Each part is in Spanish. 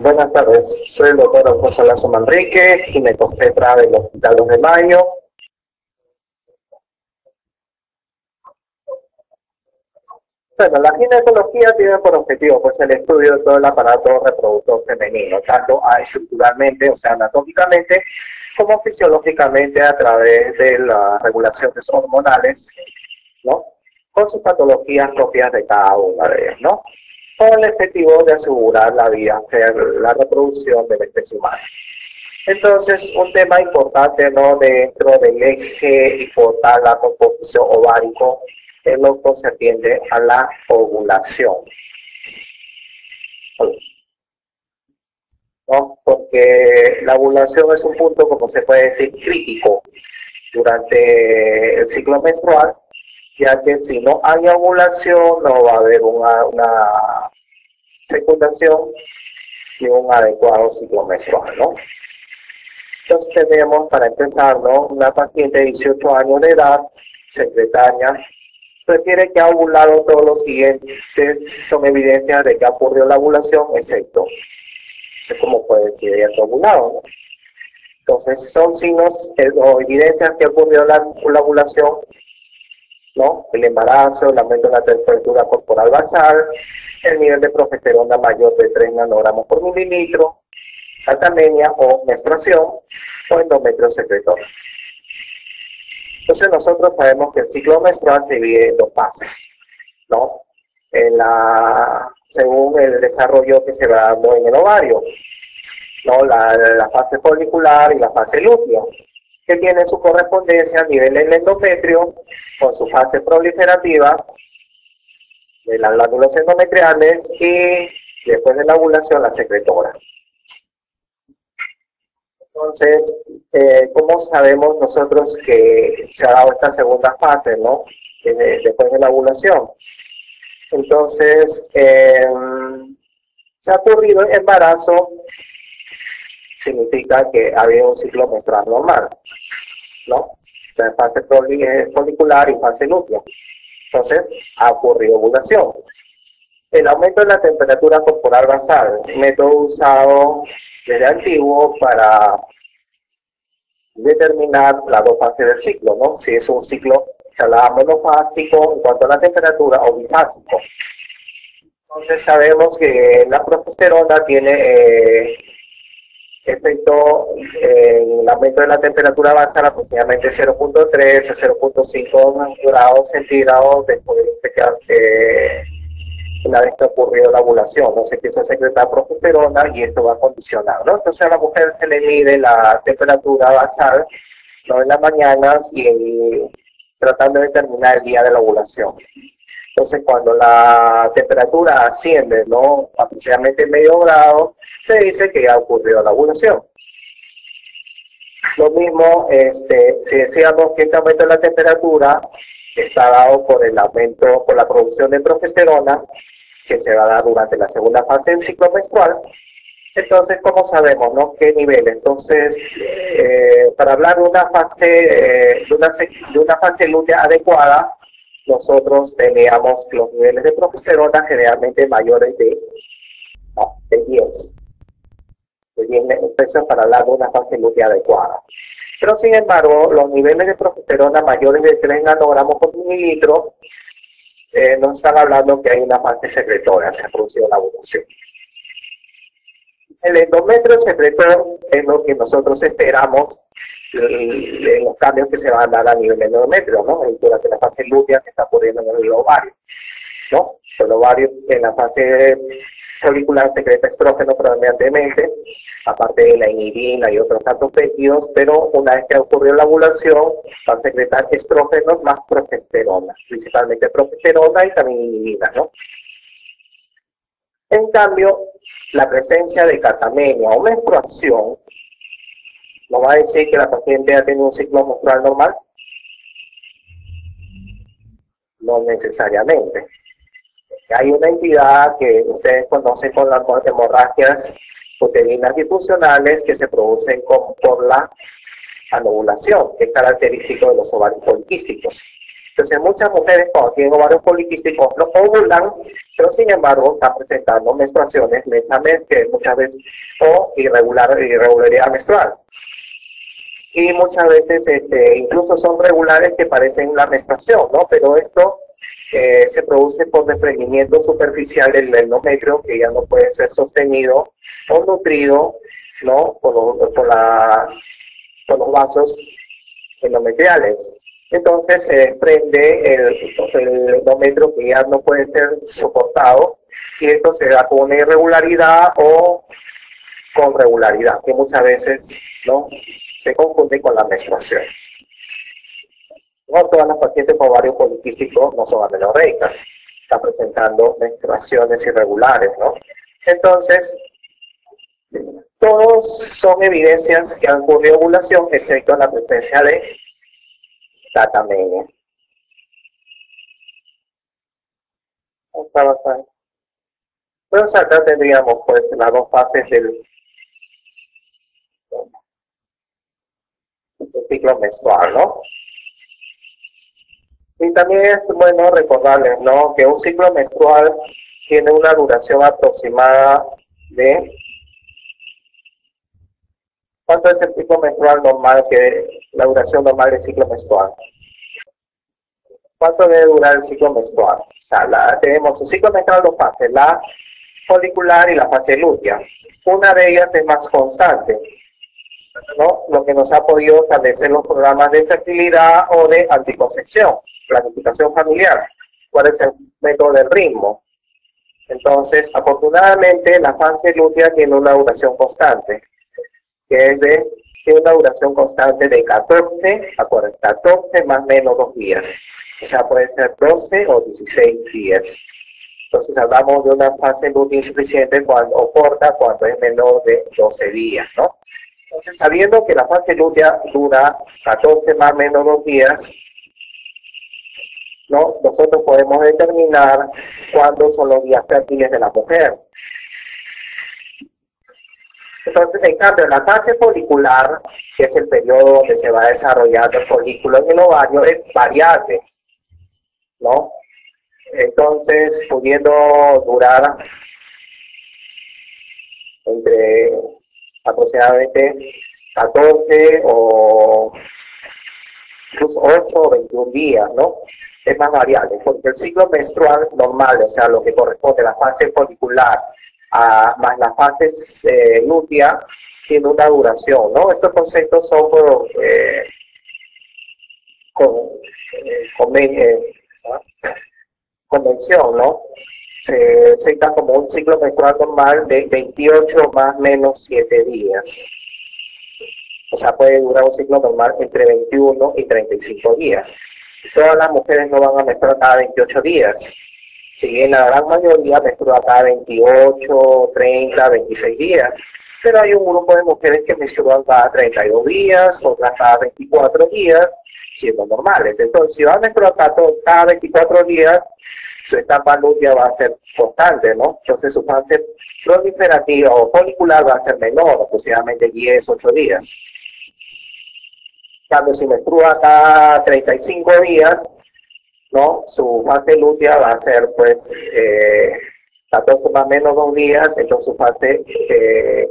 Buenas tardes, soy el doctor Alfonso Lazo Manrique, ginecobstetra del Hospital 2 de Mayo. Bueno, la ginecología tiene por objetivo pues, el estudio de todo el aparato reproductor femenino, tanto estructuralmente, o sea, anatómicamente, como fisiológicamente a través de las regulaciones hormonales, ¿no? Con sus patologías propias de cada una de ellas, ¿no? Con el objetivo de asegurar la vida, la reproducción de la especie humana. Entonces, un tema importante, ¿no?, dentro del eje hipotálamo composición ovárico es lo concerniente a la ovulación, ¿no? Porque la ovulación es un punto, como se puede decir, crítico durante el ciclo menstrual, ya que si no hay ovulación no va a haber una fecundación y un adecuado ciclo menstrual, ¿no? Entonces tenemos, para empezar, ¿no?, una paciente de 18 años de edad, secretaria, refiere que ha ovulado. Todos los siguientes son evidencias de que ha ocurrido la ovulación, excepto, no sé cómo puede decir ella que ha ovulado, ¿no? Entonces son signos o evidencias que ha ocurrido la ovulación, ¿no? El embarazo, el aumento de la temperatura corporal basal, el nivel de progesterona mayor de 3 nanogramos por mililitro, atamenia o menstruación o endometrio secretor. Entonces nosotros sabemos que el ciclo menstrual se divide en dos fases, ¿no? Según el desarrollo que se va dando en el ovario, ¿no? La fase folicular y la fase lútea, que tiene su correspondencia a nivel del endometrio con su fase proliferativa de las glándulas endometriales y después de la ovulación la secretora. Entonces, ¿cómo sabemos nosotros que se ha dado esta segunda fase, ¿no?, después de la ovulación? Entonces, se ha ocurrido el embarazo, significa que ha habido un ciclo menstrual normal, ¿no? O sea, fase folicular y fase lútea. Entonces, ha ocurrido ovulación. El aumento de la temperatura corporal basal, método usado desde antiguo para determinar las dos fases del ciclo, ¿no? Si es un ciclo, se habla monofásico en cuanto a la temperatura o bifásico. Entonces sabemos que la progesterona tiene efecto en el aumento de la temperatura basal aproximadamente 0.3 a 0.5 grados centígrados después de una vez que ha ocurrido la ovulación, no se empieza a secretar progesterona y esto va a condicionar, ¿no? Entonces a la mujer se le mide la temperatura basal, ¿no?, en las mañanas y tratando de determinar el día de la ovulación. Entonces cuando la temperatura asciende, ¿no?, aproximadamente medio grado, se dice que ya ha ocurrido la ovulación. Lo mismo, si decíamos que este aumento de la temperatura está dado por el aumento, por la producción de progesterona, que se va a dar durante la segunda fase del ciclo menstrual. Entonces, ¿cómo sabemos, no?, qué nivel? Entonces, para hablar de una fase lútea adecuada, nosotros teníamos los niveles de progesterona generalmente mayores de 10 pesos para hablar de una fase lútea adecuada. Pero sin embargo, los niveles de progesterona mayores de 3 nanogramos por mililitro nos están hablando que hay una fase secretora, se ha producido la ovulación. El endometrio secretor es lo que nosotros esperamos, los cambios que se van a dar a nivel endometrio, ¿no?, durante la fase lútea que está ocurriendo en el ovario, ¿no? El ovario en la fase folicular secreta estrógeno predominantemente, aparte de la inhibina y otros tantos péptidos, pero una vez que ha ocurrido la ovulación, va a secretar estrógenos más progesterona, principalmente progesterona y también inhibina, ¿no? En cambio, la presencia de catamenia o menstruación no va a decir que la paciente ha tenido un ciclo menstrual normal. No necesariamente. Hay una entidad que ustedes conocen con las hemorragias uterinas disfuncionales que se producen por la anovulación, que es característico de los ovarios poliquísticos. Entonces muchas mujeres cuando tienen ovarios poliquísticos no ovulan, pero sin embargo están presentando menstruaciones mes a mes, que muchas veces, o irregularidad menstrual. Y muchas veces incluso son regulares que parecen la menstruación, ¿no? Pero esto se produce por desprendimiento superficial del endometrio, que ya no puede ser sostenido o nutrido, ¿no? Por los vasos endometriales. Entonces se desprende el endometrio que ya no puede ser soportado, y esto se da con una irregularidad o con regularidad, que muchas veces, ¿no?, se confunde con la menstruación. No todas las pacientes con ovario poliquístico no son amenorreicas, están presentando menstruaciones irregulares, ¿no? Entonces, todos son evidencias que han ocurrido ovulación, excepto la presencia de tatamenia. Entonces acá tendríamos pues las dos fases del ciclo menstrual, ¿no? Y también es bueno recordarles, ¿no?, que un ciclo menstrual tiene una duración aproximada de... ¿Cuánto es el ciclo menstrual normal, la duración normal del ciclo menstrual? ¿Cuánto debe durar el ciclo menstrual? O sea, tenemos un ciclo menstrual dos fases, la folicular y la fase lútea. Una de ellas es más constante, ¿no?, lo que nos ha podido establecer los programas de fertilidad o de anticoncepción, planificación familiar, cuál es el método del ritmo. Entonces, afortunadamente, la fase lútea tiene una duración constante, que es tiene una duración constante de 14 a 14 más o menos 2 días. O sea, puede ser 12 o 16 días. Entonces, hablamos de una fase lútea insuficiente o corta cuando es menor de 12 días, ¿no? Entonces, sabiendo que la fase lútea dura 14 más o menos 2 días, ¿no?, nosotros podemos determinar cuándo son los días fértiles de la mujer. Entonces, en cambio, en la fase folicular, que es el periodo donde se va desarrollando el folículo en el ovario, es variable, ¿no? Entonces, pudiendo durar entre aproximadamente 14 o incluso 8 o 21 días, ¿no? Es más variable, porque el ciclo menstrual normal, o sea, lo que corresponde a la fase folicular más la fase lútea, tiene una duración, ¿no? Estos conceptos son por convención, ¿no? Se cita como un ciclo menstrual normal de 28 más menos 7 días. O sea, puede durar un ciclo normal entre 21 y 35 días. Todas las mujeres no van a menstruar cada 28 días. Si bien la gran mayoría menstrua cada 28, 30, 26 días. Pero hay un grupo de mujeres que menstruan cada 32 días, otras cada 24 días, siendo normales. Entonces, si van a menstruar cada 24 días, su etapa lútea va a ser constante, ¿no? Entonces, su fase proliferativa o folicular va a ser menor, aproximadamente 10, 8 días. Cuando si menstrua cada 35 días, ¿no?, su fase lútea va a ser, pues, 14 más o menos 2 días, entonces su fase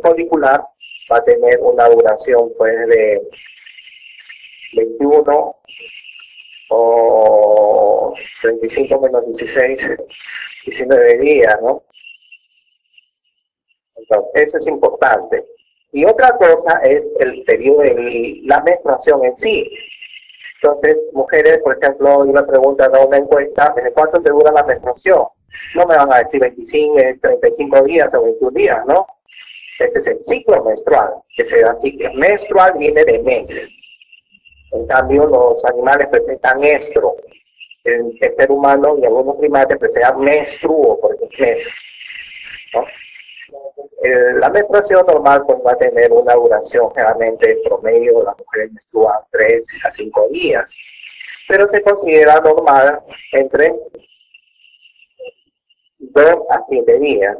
folicular va a tener una duración, pues, de 21 o 35 menos 16, 19 días, ¿no? Entonces, eso es importante. Y otra cosa es el periodo de la menstruación en sí. Entonces, mujeres, por ejemplo, una pregunta de una encuesta, ¿desde cuánto te dura la menstruación? No me van a decir 25, 35 días o 21 días, ¿no? Este es el ciclo menstrual, que se da ciclo menstrual, viene de mes. En cambio, los animales presentan estro. El ser humano y algunos primates presentan menstruo, porque es mes, ¿no? La menstruación normal pues, va a tener una duración generalmente en promedio, las mujeres menstruan 3 a 5 días, pero se considera normal entre 2 a 7 días.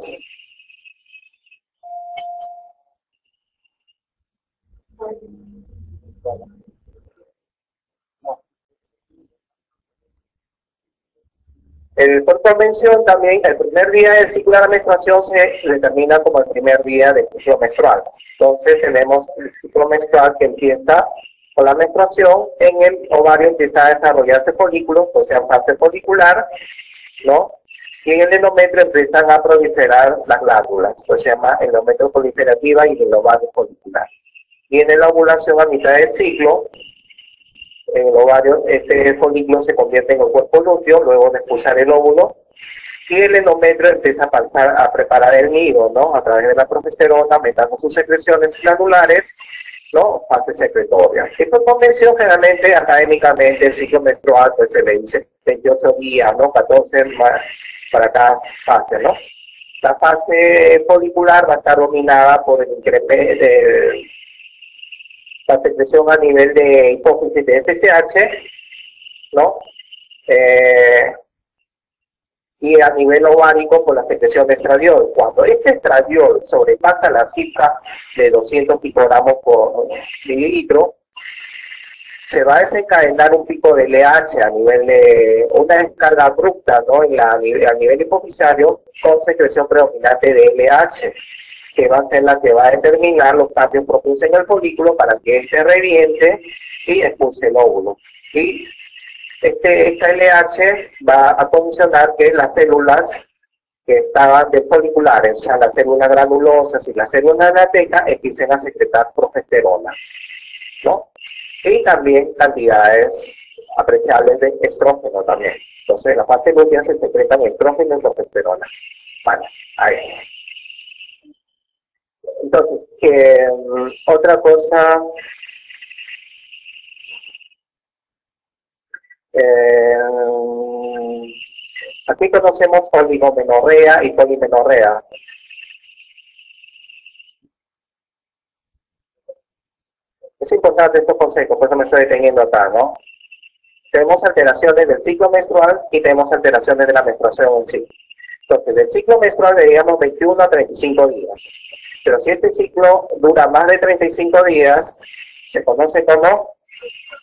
Por convención también, el primer día del ciclo de la menstruación se determina como el primer día del ciclo menstrual. Entonces tenemos el ciclo menstrual que empieza con la menstruación, en el ovario empieza a desarrollarse folículos, o sea, fase folicular, ¿no? Y en el endometrio empiezan a proliferar las glándulas, pues se llama endometrio proliferativa y el ovario folicular. Y en la ovulación a mitad del ciclo, en el ovario, este folículo se convierte en el cuerpo lúteo, luego de expulsar el óvulo, y el endometrio empieza a preparar el nido, ¿no? A través de la progesterona, aumentando sus secreciones glandulares, ¿no? Fase secretoria. Esta convención, generalmente, académicamente, el ciclo menstrual, pues se le dice 28 días, ¿no? 14 más para cada fase, ¿no? La fase folicular va a estar dominada por el incremento de la secreción a nivel de hipófisis de FSH, ¿no? Y a nivel ovárico por la secreción de estradiol. Cuando este estradiol sobrepasa la cifra de 200 picogramos por mililitro, se va a desencadenar un pico de LH a nivel de una descarga abrupta, ¿no? A nivel hipofisario con secreción predominante de LH, que va a ser la que va a determinar los cambios propios en el folículo para que este reviente y expulse el óvulo. Y esta LH va a condicionar que las células que estaban desfoliculares, o sea, las células granulosas y las células anatecas, empiecen a secretar progesterona, ¿no? Y también cantidades apreciables de estrógeno también. Entonces, en la fase lútea se secretan estrógeno y progesterona. Vale, ahí. Entonces, otra cosa, aquí conocemos oligomenorrea y polimenorrea. Es importante estos conceptos, por eso me estoy deteniendo acá, ¿no? Tenemos alteraciones del ciclo menstrual y tenemos alteraciones de la menstruación en sí. Entonces, del ciclo menstrual diríamos 21 a 35 días. Pero si este ciclo dura más de 35 días, se conoce como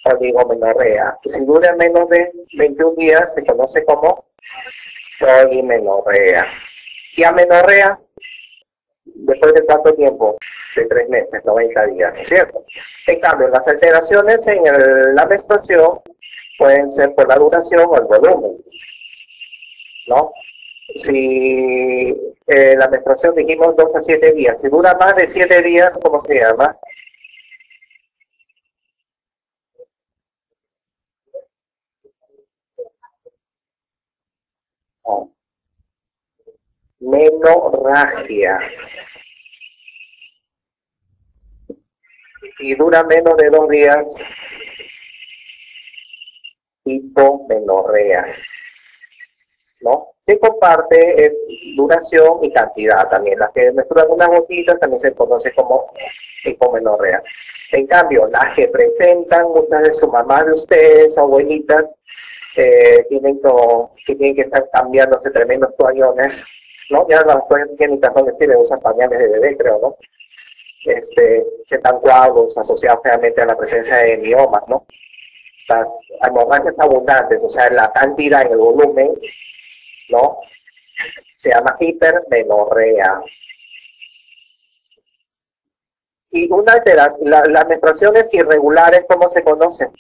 oligomenorrea. Y si dura menos de 21 días, se conoce como polimenorrea. Y amenorrea, ¿después de cuánto tiempo? De 3 meses, 90 días, ¿no es cierto? En cambio, las alteraciones en la menstruación pueden ser por la duración o el volumen, ¿no? Si la menstruación dijimos 2 a 7 días, si dura más de 7 días, ¿cómo se llama? Oh, menorragia. Si dura menos de 2 días, hipomenorrea, ¿no? Se comparte duración y cantidad también. Las que menstruan unas gotitas también se conoce como hipomenorrea. En cambio, las que presentan muchas de sus mamás de ustedes, abuelitas, tienen que estar cambiándose tremendos toallones, ¿no? Ya las toallas higiénicas son decir, usan pañales de bebé, creo, ¿no? Que están coágulos asociados realmente a la presencia de miomas, ¿no? Las hemorragias abundantes, o sea, la cantidad en el volumen, ¿no? Se llama hipermenorrea. Y una alteración, las menstruaciones irregulares, ¿cómo se conocen?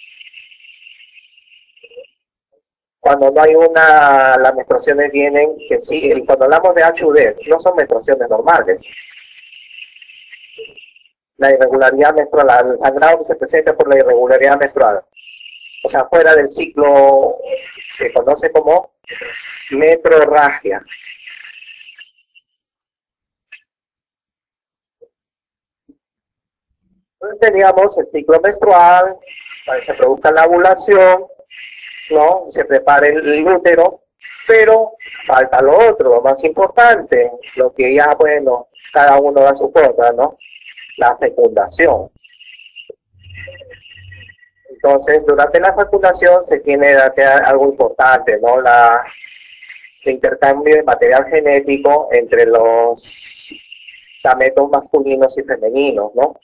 Cuando no hay las menstruaciones vienen, que sí, y cuando hablamos de HUD, no son menstruaciones normales. La irregularidad menstrual, el sangrado que se presenta por la irregularidad menstrual, o sea, fuera del ciclo, se conoce como metrorragia. Entonces teníamos el ciclo menstrual, para que se produzca la ovulación, ¿no? Se prepara el útero, pero falta lo otro, lo más importante, lo que ya, bueno, cada uno da su cosa, ¿no? La fecundación. Entonces, durante la fecundación se tiene algo importante, ¿no? El intercambio de material genético entre los gametos masculinos y femeninos, ¿no?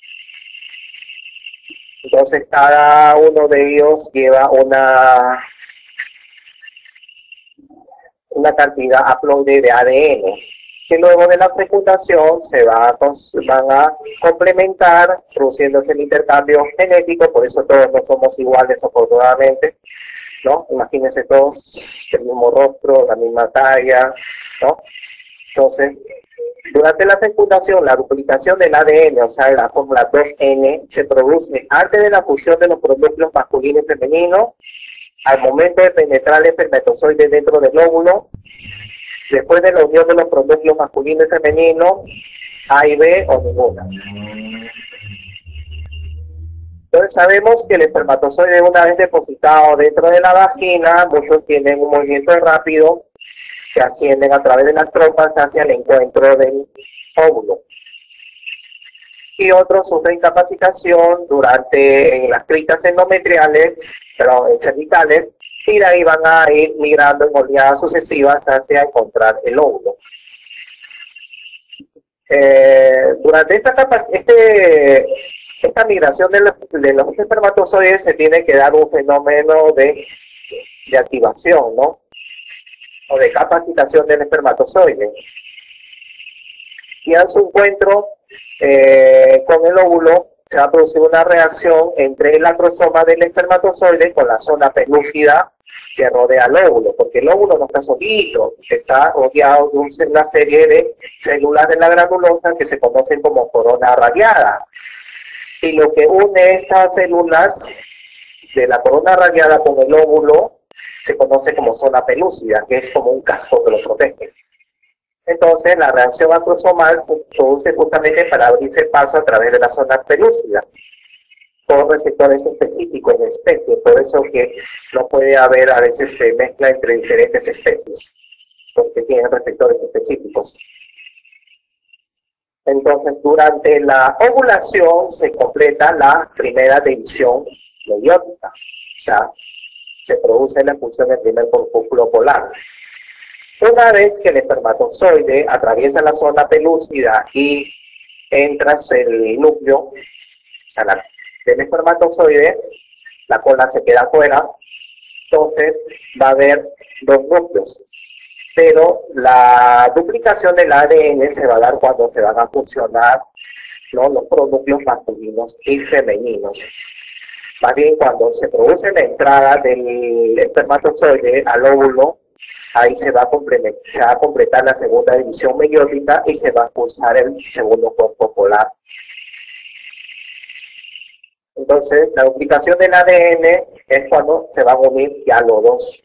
Entonces, cada uno de ellos lleva una cantidad haploide de ADN, que luego de la fecundación van a complementar, produciéndose el intercambio genético. Por eso todos no somos iguales, afortunadamente, ¿no? Imagínense todos el mismo rostro, la misma talla, ¿no? Entonces, durante la fecundación, la duplicación del ADN, o sea, la fórmula 2N, se produce antes de la fusión de los pronúcleos masculino y femenino, al momento de penetrar el espermatozoide dentro del óvulo, después de la unión de los pronúcleos masculino y femenino, A y B o ninguna. Entonces sabemos que el espermatozoide, una vez depositado dentro de la vagina, muchos tienen un movimiento rápido, que ascienden a través de las trompas hacia el encuentro del óvulo. Y otros sufren incapacitación en las criptas endometriales, cervicales, y de ahí van a ir migrando en oleadas sucesivas hacia encontrar el óvulo. Durante esta migración de los espermatozoides se tiene que dar un fenómeno de activación, ¿no? O de capacitación del espermatozoide. Y a su encuentro con el óvulo se va a producir una reacción entre el acrosoma del espermatozoide con la zona pelúcida que rodea al óvulo, porque el óvulo no está solito, está rodeado de una serie de células de la granulosa que se conocen como corona radiada. Y lo que une estas células de la corona radiada con el óvulo se conoce como zona pelúcida, que es como un casco que lo protege. Entonces, la reacción acrosomal se produce justamente para abrirse paso a través de la zona pelúcida, por receptores específicos de especies. Por eso que no puede haber a veces mezcla entre diferentes especies, porque tienen receptores específicos. Entonces, durante la ovulación se completa la primera división meiótica. O sea, se produce la expulsión del primer corpúsculo polar. Una vez que el espermatozoide atraviesa la zona pelúcida y entra el núcleo, o sea, del espermatozoide, la cola se queda afuera, entonces va a haber dos núcleos. Pero la duplicación del ADN se va a dar cuando se van a fusionar, ¿no?, los pronúcleos masculinos y femeninos. Más bien cuando se produce la entrada del espermatozoide al óvulo, ahí se va a completar la segunda división meiótica y se va a expulsar el segundo cuerpo polar. Entonces, la duplicación del ADN es cuando se van a unir ya los dos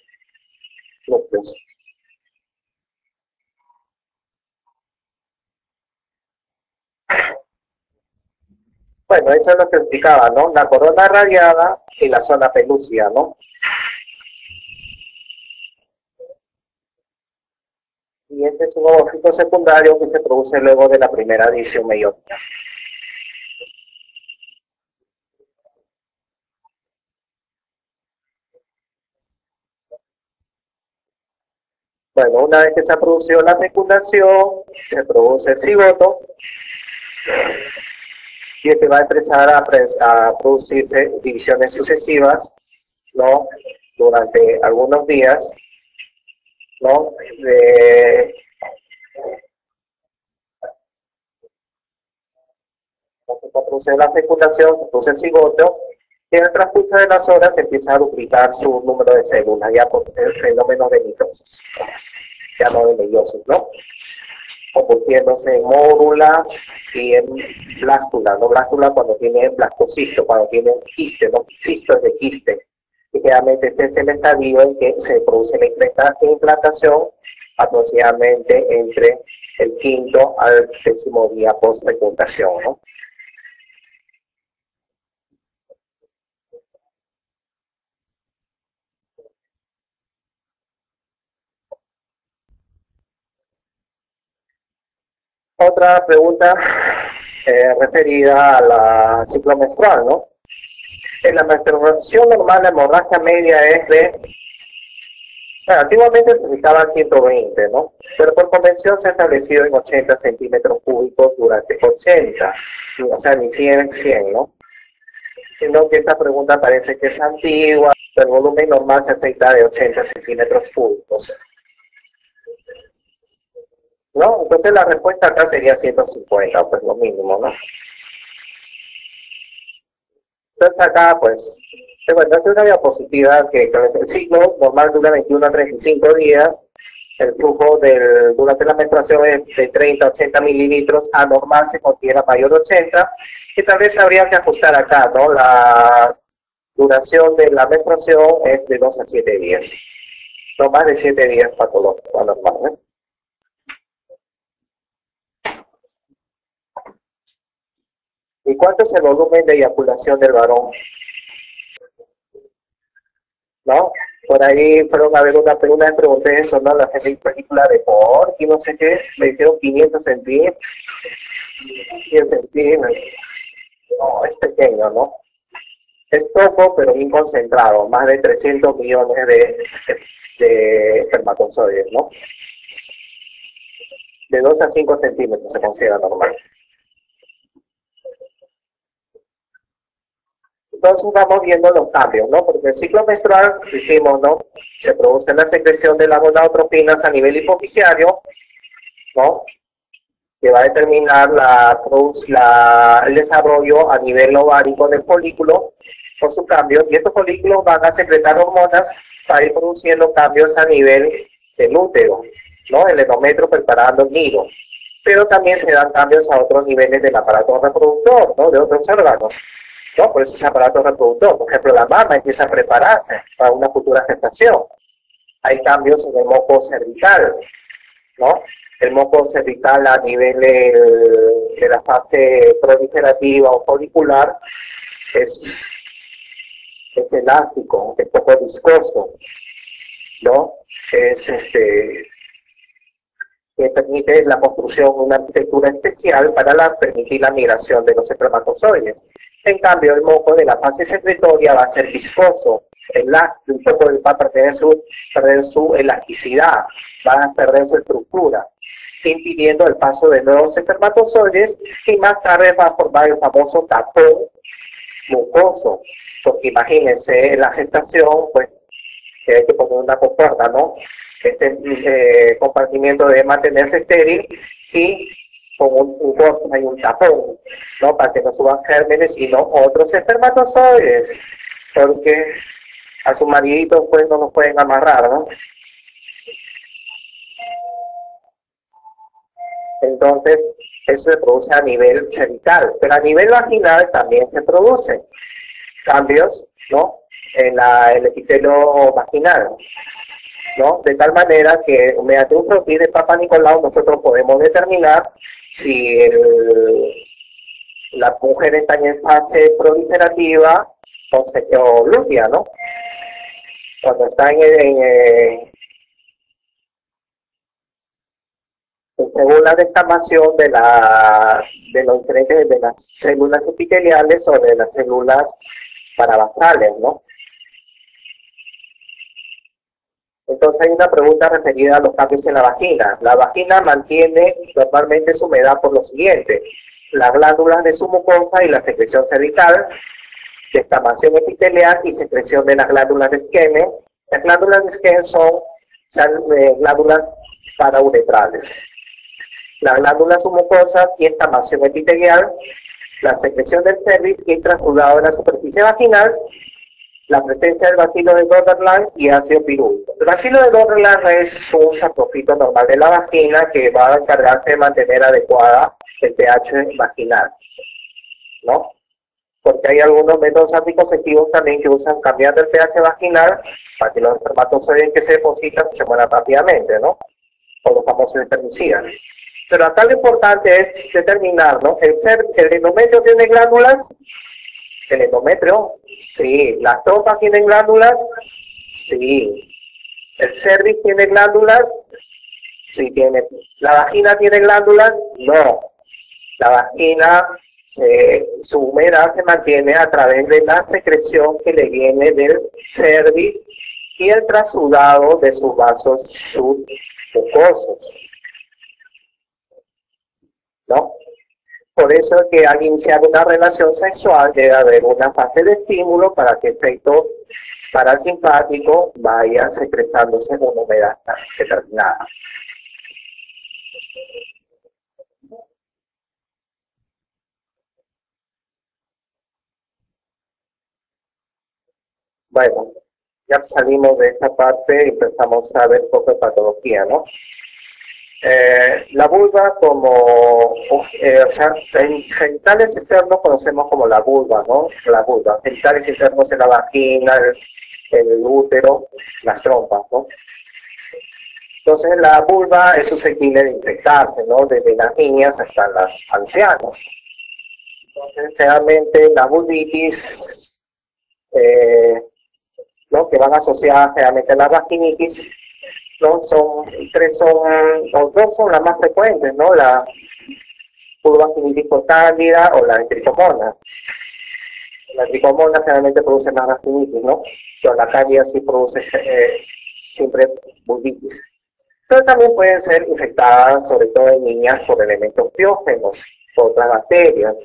núcleos. Bueno, eso es lo que explicaba, ¿no? La corona radiada y la zona pelúcida, ¿no? Y este es un ovocito secundario que se produce luego de la primera división meiótica. Bueno, una vez que se ha producido la fecundación, se produce el cigoto, y este va a empezar a producirse divisiones sucesivas, ¿no?, durante algunos días, ¿no? Se produce la fecundación, se produce el cigoto, y en el transcurso de las horas se empieza a duplicar su número de células, ya por el fenómeno de mitosis, ya no de meiosis, ¿no?, convirtiéndose en mórula y en blástula, ¿no? Blástula cuando tiene blastocisto, cuando tiene quiste, ¿no? Cisto es de quiste. Y realmente este es el estadio en que se produce la implantación aproximadamente entre el quinto al 10º día post-fecundación, ¿no? Otra pregunta referida a la ciclo menstrual, ¿no? En la menstruación normal, la hemorragia media es de... Bueno, antiguamente se necesitaban 120, ¿no? Pero por convención se ha establecido en 80 centímetros cúbicos durante 80, o sea, ni 100, ¿no? Sino que esta pregunta parece que es antigua, pero el volumen normal se acepta de 80 centímetros cúbicos. ¿no? Entonces la respuesta acá sería 150, pues lo mínimo, ¿no? Entonces acá, pues, bueno, es una diapositiva que el ciclo normal dura 21 a 35 días, el flujo durante la menstruación es de 30 a 80 mililitros, anormal se considera mayor de 80, y tal vez habría que ajustar acá, ¿no? La duración de la menstruación es de 2 a 7 días, no más de 7 días patológico, anormal, ¿eh? ¿Y cuánto es el volumen de eyaculación del varón? ¿No? Por ahí fueron a ver una vez pregunté eso, ¿no? La gente película de por y no sé qué, me dijeron 500 centímetros, 100 centímetros. No, es pequeño, ¿no? Es poco, pero bien concentrado, más de 300 millones de espermatozoides, ¿no? De 2 a 5 centímetros se considera normal. Entonces vamos viendo los cambios, ¿no? Porque el ciclo menstrual, dijimos, ¿no? Se produce la secreción de las gonadotropinas a nivel hipofisiario, ¿no? Que va a determinar el desarrollo a nivel ovárico del folículo por sus cambios, y estos folículos van a secretar hormonas para ir produciendo cambios a nivel del útero, ¿no? El endometrio preparando el nido. Pero también se dan cambios a otros niveles del aparato reproductor, ¿no? De otros órganos, ¿no? Por eso es aparato reproductor. Por ejemplo, la mama empieza a prepararse para una futura gestación. Hay cambios en el moco cervical, ¿no? El moco cervical a nivel de la fase proliferativa o folicular es elástico, es poco viscoso, ¿no? Que permite la construcción de una arquitectura especial para permitir la migración de los espermatozoides. En cambio, el moco de la fase secretoria va a ser viscoso, elástico, un poco va a perder su elasticidad, va a perder su estructura, impidiendo el paso de nuevos espermatozoides, y más tarde va a formar el famoso tapón mucoso, porque imagínense, en la gestación, pues, que hay que poner una compuerta, ¿no? Este compartimiento debe mantenerse estéril y con hay un tapón, ¿no? Para que no suban gérmenes y no otros espermatozoides, porque a su maridito pues no los pueden amarrar, ¿no? Entonces, eso se produce a nivel cervical, pero a nivel vaginal también se producen cambios, ¿no? En el epitelio vaginal, ¿no? De tal manera que mediante un perfil de Papa Nicolau nosotros podemos determinar si la mujer está en fase proliferativa o lútea, ¿no? Cuando está según la descamación de los diferentes de las células epiteliales o de las células parabasales, ¿no? Entonces hay una pregunta referida a los cambios en la vagina. La vagina mantiene normalmente su humedad por lo siguiente: las glándulas de su mucosa y la secreción cervical, descamación epitelial y secreción de las glándulas de Skene. Las glándulas de Skene son glándulas parauretrales. Las glándulas submucosas y descamación epitelial, la secreción del cervix y transjugado de la superficie vaginal, la presencia del bacilo de Dodderland y ácido pirúvico. El bacilo de Dodderland es un saprofito normal de la vagina que va a encargarse de mantener adecuada el pH vaginal, ¿no? Porque hay algunos métodos anticonceptivos también que usan cambiando el pH vaginal para que los espermatozoides que se depositan se mueran rápidamente, ¿no? O los famosos espermicidas. Pero acá lo importante es determinar, ¿no? ¿El endometrio tiene glándulas? ¿El endometrio? Sí. ¿Las trompas tienen glándulas? Sí. ¿El cervix tiene glándulas? Sí tiene. ¿La vagina tiene glándulas? No. La vagina, su humedad se mantiene a través de la secreción que le viene del cervix y el trasudado de sus vasos submucosos, ¿no? Por eso es que al iniciar una relación sexual debe haber una fase de estímulo para que el efecto parasimpático vaya secretándose con humedad determinada. Bueno, ya salimos de esta parte y empezamos a ver un poco de patología, ¿no? La vulva o sea, en genitales externos conocemos como la vulva, ¿no? La vulva. Genitales internos en la vagina, el útero, las trompas, ¿no? Entonces la vulva es susceptible de infectarse, ¿no? Desde las niñas hasta las ancianas. Entonces, realmente la vulvitis, eh, ¿no? Que van asociadas realmente a la vaginitis, ¿no? O dos son las más frecuentes, ¿no? La vulvovaginitis por cándida o la tricomona. La tricomona generalmente produce más vaginitis, ¿no? Pero la cándida sí produce siempre vulvitis. Pero también pueden ser infectadas, sobre todo en niñas, por elementos biógenos, por otras bacterias,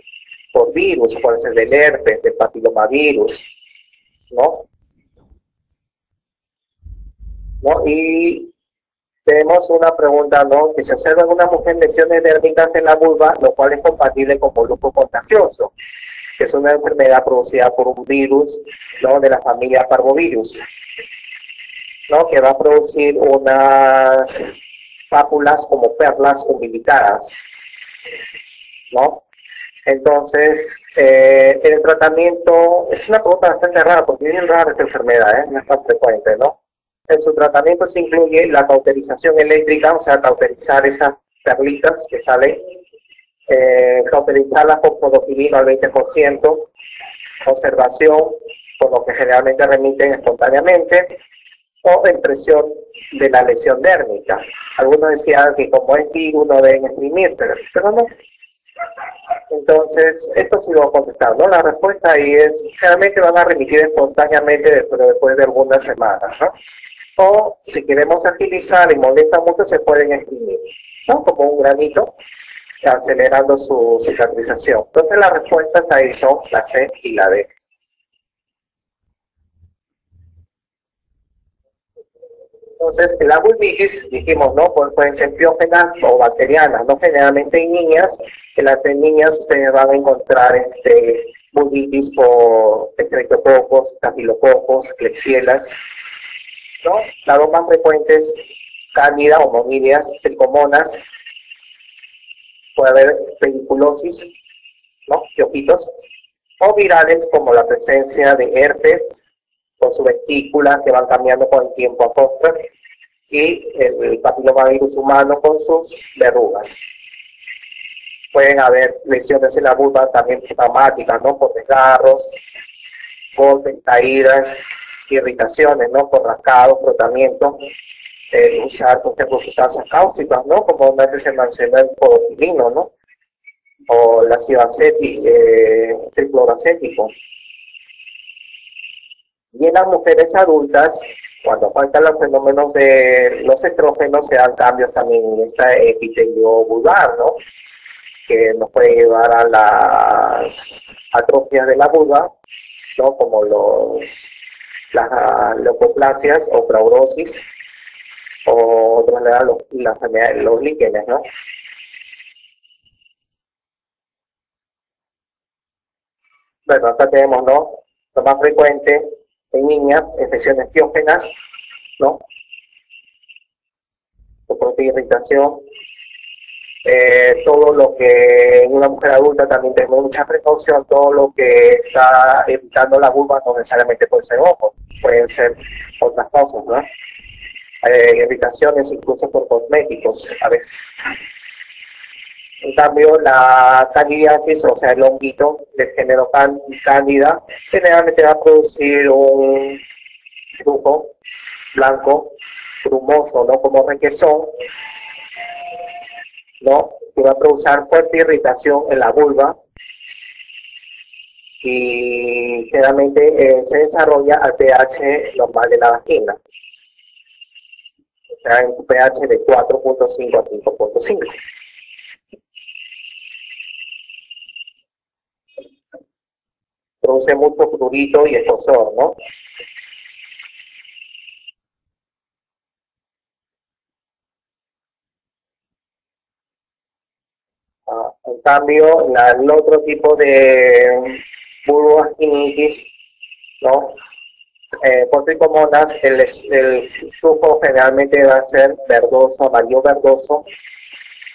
por virus, puede ser del herpes, del papilomavirus, ¿no? ¿No? Y tenemos una pregunta, ¿no? Que se observa en una mujer lesiones dérmicas en la vulva, lo cual es compatible con molusco contagioso, que es una enfermedad producida por un virus, ¿no? De la familia Parvovirus, ¿no? Que va a producir unas pápulas como perlas umbilicadas, ¿no? Entonces, el tratamiento es una pregunta bastante rara, porque es bien rara esta enfermedad, no es tan frecuente, ¿no? En su tratamiento se incluye la cauterización eléctrica, o sea, cauterizar esas perlitas que salen, cauterizarlas con podopilina al 20%, observación, por lo que generalmente remiten espontáneamente, o impresión de la lesión dérmica. Algunos decían que como es virus no deben exprimir, pero no. Entonces, esto sí lo voy a contestar, ¿no? La respuesta ahí es, generalmente van a remitir espontáneamente después de algunas semanas, ¿no? O si queremos agilizar y molesta mucho, se pueden exprimir, ¿no? Como un granito, acelerando su cicatrización. Entonces, las respuestas ahí son la C y la D. Entonces, la vulvitis, dijimos, ¿no? Pueden ser piógenas o bacterianas, ¿no? Generalmente en niñas, en las niñas ustedes van a encontrar vulvitis por estreptococos, estafilococos, klebsielas, ¿no? Las dos más frecuentes, cándida o monídeas, tricomonas, puede haber pediculosis, ¿no? Piojitos, o virales como la presencia de herpes con su vesícula que van cambiando con el tiempo a póster, y el papilomavirus humano con sus verrugas. Pueden haber lesiones en la vulva también traumáticas, ¿no? Por desgarros, golpes, caídas, irritaciones, ¿no? Por rascados, frotamientos, usar, por ejemplo, sustancias cáusticas, ¿no? Como una vez se mencionó el podopilino, ¿no? O el ácido tricloracético. Y en las mujeres adultas, cuando faltan los fenómenos de los estrógenos, se dan cambios también en esta epitelio vulvar, ¿no? Que nos puede llevar a las atrofias de la vulva, ¿no? Como las leucoplasias o pleurosis, o otras las enfermedades, los líquenes, ¿no? Bueno, acá tenemos, ¿no? Lo más frecuente en niñas, infecciones piógenas, ¿no? Su propia irritación. Todo lo que en una mujer adulta también tenemos mucha precaución, todo lo que está evitando la vulva no necesariamente puede ser ojo, pueden ser otras cosas, ¿no? Irritaciones incluso por cosméticos a veces. En cambio, la candidiasis, o sea, el honguito del género cándida, generalmente va a producir un flujo blanco, brumoso, ¿no? Como requesón, ¿no? Que va a producir fuerte irritación en la vulva y generalmente se desarrolla al pH normal de la vagina, o sea, en un pH de 4.5 a 5.5. Produce mucho prurito y escozor, ¿no? En cambio, el otro tipo de vulvovaginitis, ¿no? Por tricomonas, el flujo generalmente va a ser verdoso, amarillo verdoso,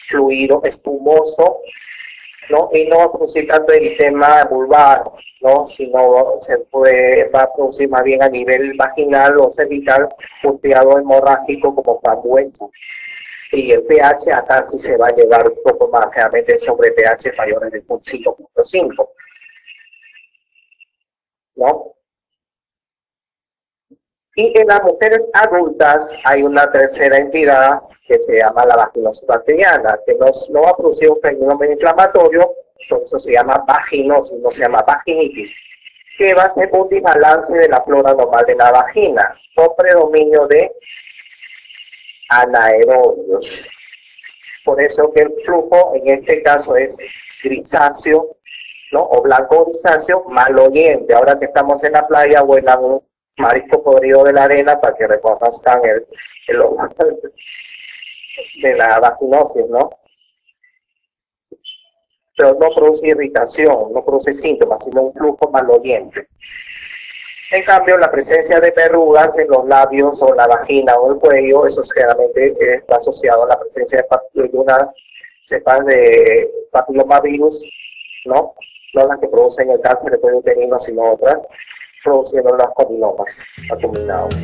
fluido, espumoso, ¿no? Y no va a producir tanto eritema vulvar, ¿no? Sino va a producir más bien a nivel vaginal o cervical un triado hemorrágico como frambuesa. Y el pH acá sí se va a llevar un poco más, generalmente sobre pH mayores de 5.5, ¿no? Y en las mujeres adultas hay una tercera entidad que se llama la vaginosis bacteriana, que no va a producir un fenómeno inflamatorio, por eso se llama vaginosis, no se llama vaginitis, que va a ser un desbalance de la flora normal de la vagina, con predominio de anaerobios. Por eso que el flujo en este caso es grisáceo, ¿no? O blanco grisáceo, maloliente. Ahora que estamos en la playa, vuelan un marisco podrido de la arena para que reconozcan el olor de la vaginosis, ¿no? Pero no produce irritación, no produce síntomas, sino un flujo maloliente. En cambio, la presencia de verrugas en los labios o la vagina o el cuello, eso generalmente está asociado a la presencia de una cepa de papilomavirus, ¿no? No las que producen el cáncer de cuello uterino, sino otras, produciendo los condinomas acuminados.